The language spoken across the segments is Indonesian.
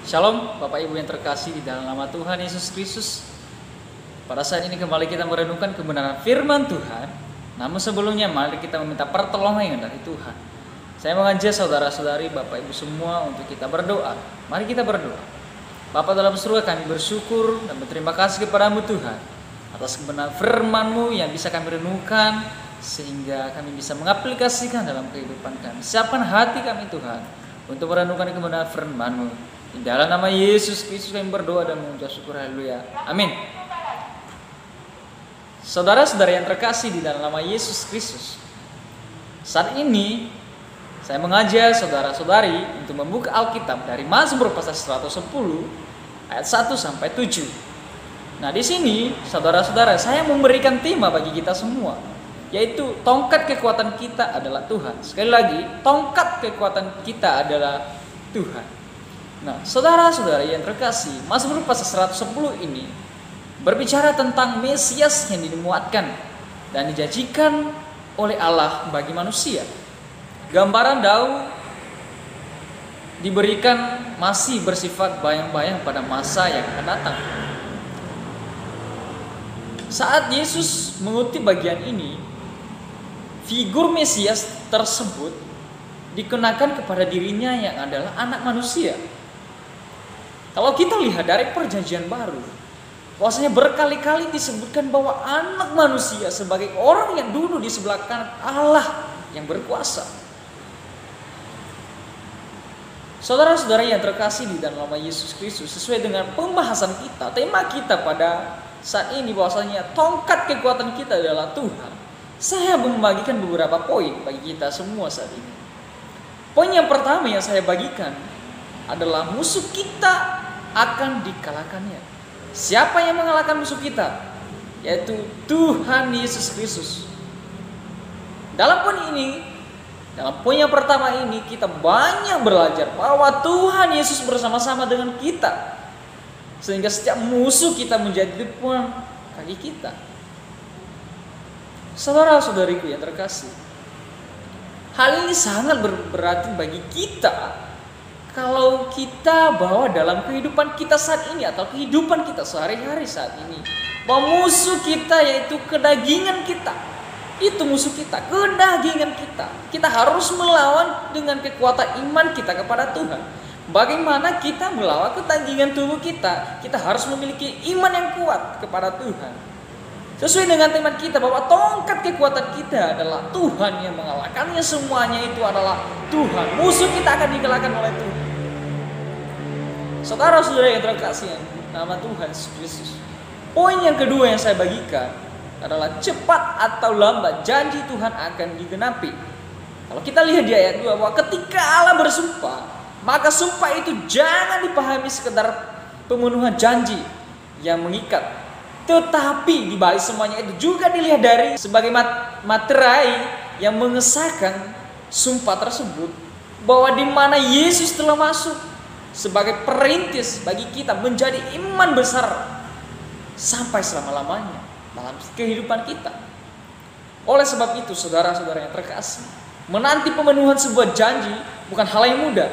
Shalom Bapak Ibu yang terkasih di dalam nama Tuhan Yesus Kristus. Pada saat ini kembali kita merenungkan kebenaran firman Tuhan. Namun sebelumnya mari kita meminta pertolongan dari Tuhan. Saya mengajak saudara-saudari Bapak Ibu semua untuk kita berdoa. Mari kita berdoa. Bapa dalam surga, kami bersyukur dan berterima kasih kepadamu Tuhan atas kebenaran firman-Mu yang bisa kami renungkan sehingga kami bisa mengaplikasikan dalam kehidupan kami. Siapkan hati kami Tuhan untuk merenungkan kebenaran firman-Mu. Di dalam nama Yesus Kristus kami berdoa dan mengucap syukur, haleluya, amin. Saudara-saudara yang terkasih di dalam nama Yesus Kristus, saat ini saya mengajak saudara-saudari untuk membuka Alkitab dari Mazmur pasal 110 ayat 1 sampai 7. Nah, di sini saudara-saudara, saya memberikan tema bagi kita semua, yaitu tongkat kekuatan kita adalah Tuhan. Sekali lagi, tongkat kekuatan kita adalah Tuhan. Nah, saudara-saudara yang terkasih, Mazmur pasal 110 ini berbicara tentang Mesias yang dimuatkan dan dijanjikan oleh Allah bagi manusia. Gambaran Daud diberikan masih bersifat bayang-bayang pada masa yang akan datang. Saat Yesus mengutip bagian ini, figur Mesias tersebut dikenakan kepada dirinya yang adalah anak manusia. Kalau kita lihat dari perjanjian baru, bahwasanya berkali-kali disebutkan bahwa anak manusia sebagai orang yang duduk di sebelah kanan Allah yang berkuasa. Saudara-saudara yang terkasih di dalam nama Yesus Kristus, sesuai dengan pembahasan kita, tema kita pada saat ini bahwasanya tongkat kekuatan kita adalah Tuhan. Saya membagikan beberapa poin bagi kita semua saat ini. Poin yang pertama yang saya bagikan adalah musuh kita akan dikalahkannya. Siapa yang mengalahkan musuh kita? Yaitu Tuhan Yesus Kristus. Dalam poin yang pertama ini kita banyak belajar bahwa Tuhan Yesus bersama-sama dengan kita, sehingga setiap musuh kita menjadi depan kaki kita. Saudara-saudariku yang terkasih, hal ini sangat berarti bagi kita kalau kita bawa dalam kehidupan kita saat ini atau kehidupan kita sehari-hari saat ini, bahwa musuh kita yaitu kedagingan kita. Itu musuh kita, kedagingan kita. Kita harus melawan dengan kekuatan iman kita kepada Tuhan. Bagaimana kita melawan kedagingan tubuh kita? Kita harus memiliki iman yang kuat kepada Tuhan. Sesuai dengan tema kita bahwa tongkat kekuatan kita adalah Tuhan yang mengalahkannya, semuanya itu adalah Tuhan. Musuh kita akan dikalahkan oleh Tuhan. Saudara-saudara yang terkasih nama Tuhan Yesus Kristus. Poin yang kedua yang saya bagikan adalah cepat atau lambat janji Tuhan akan digenapi. Kalau kita lihat di ayat 2 bahwa ketika Allah bersumpah, maka sumpah itu jangan dipahami sekedar pemenuhan janji yang mengikat, tetapi di balik semuanya itu juga dilihat dari sebagai materai yang mengesahkan sumpah tersebut, bahwa di mana Yesus telah masuk sebagai perintis bagi kita menjadi iman besar sampai selama-lamanya dalam kehidupan kita. Oleh sebab itu, saudara-saudara yang terkasih, menanti pemenuhan sebuah janji bukan hal yang mudah,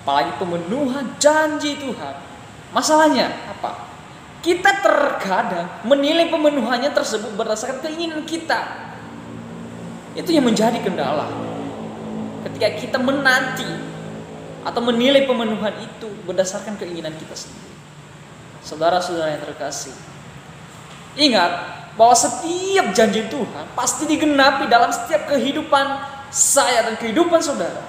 apalagi pemenuhan janji Tuhan. Masalahnya apa? Kita terkadang menilai pemenuhannya tersebut berdasarkan keinginan kita. Itu yang menjadi kendala ketika kita menanti atau menilai pemenuhan itu berdasarkan keinginan kita sendiri. Saudara-saudara yang terkasih, ingat bahwa setiap janji Tuhan pasti digenapi dalam setiap kehidupan saya dan kehidupan saudara.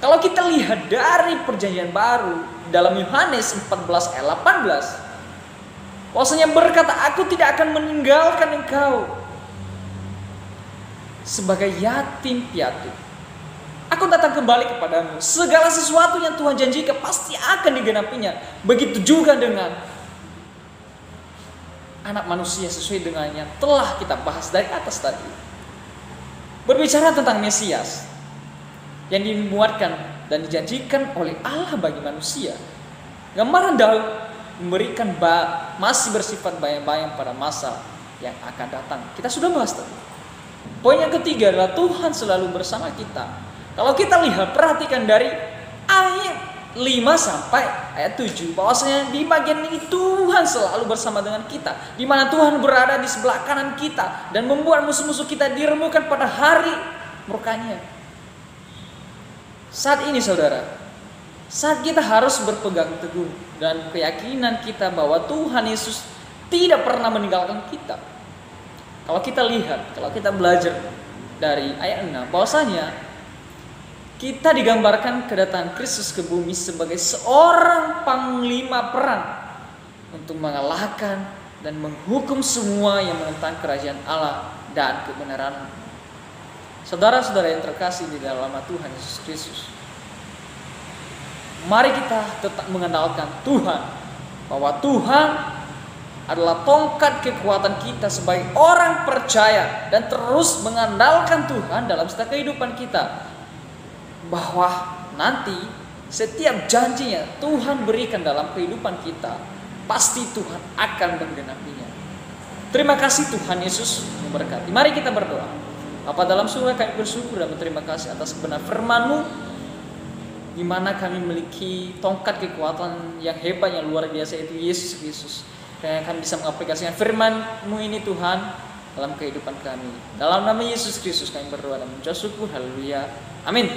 Kalau kita lihat dari perjanjian baru dalam Yohanes 14 ayat 18, bahwasanya berkata, aku tidak akan meninggalkan engkau sebagai yatim piatu. Aku datang kembali kepadamu. Segala sesuatu yang Tuhan janjikan pasti akan digenapinya. Begitu juga dengan anak manusia sesuai dengan yang telah kita bahas dari atas tadi. Berbicara tentang Mesias yang dimuatkan dan dijanjikan oleh Allah bagi manusia. Gambaran Daud memberikan masih bersifat bayang-bayang pada masa yang akan datang. Kita sudah bahas tadi. Poin yang ketiga adalah Tuhan selalu bersama kita. Kalau kita lihat, perhatikan dari ayat 5 sampai ayat 7 bahwasanya di bagian ini Tuhan selalu bersama dengan kita, di mana Tuhan berada di sebelah kanan kita dan membuat musuh-musuh kita diremukkan pada hari murkanya. Saat ini saudara, saat kita harus berpegang teguh dan keyakinan kita bahwa Tuhan Yesus tidak pernah meninggalkan kita. Kalau kita lihat, kalau kita belajar dari ayat 6 bahwasanya kita digambarkan kedatangan Kristus ke bumi sebagai seorang panglima perang untuk mengalahkan dan menghukum semua yang menentang kerajaan Allah dan kebenaran. Saudara-saudara yang terkasih di dalam nama Tuhan Yesus Kristus, mari kita tetap mengandalkan Tuhan, bahwa Tuhan adalah tongkat kekuatan kita sebagai orang percaya, dan terus mengandalkan Tuhan dalam setiap kehidupan kita, bahwa nanti setiap janjinya Tuhan berikan dalam kehidupan kita, pasti Tuhan akan menggenapinya. Terima kasih Tuhan Yesus memberkati. Mari kita berdoa. Bapa dalam surga, kami bersyukur dan berterima kasih atas kebenaran firman-Mu, di mana kami memiliki tongkat kekuatan yang hebat, yang luar biasa, yaitu Yesus Kristus. Dan kami bisa mengaplikasikan firman-Mu ini Tuhan dalam kehidupan kami. Dalam nama Yesus Kristus kami berdoa dan mengucap syukur. Haleluya. Amin.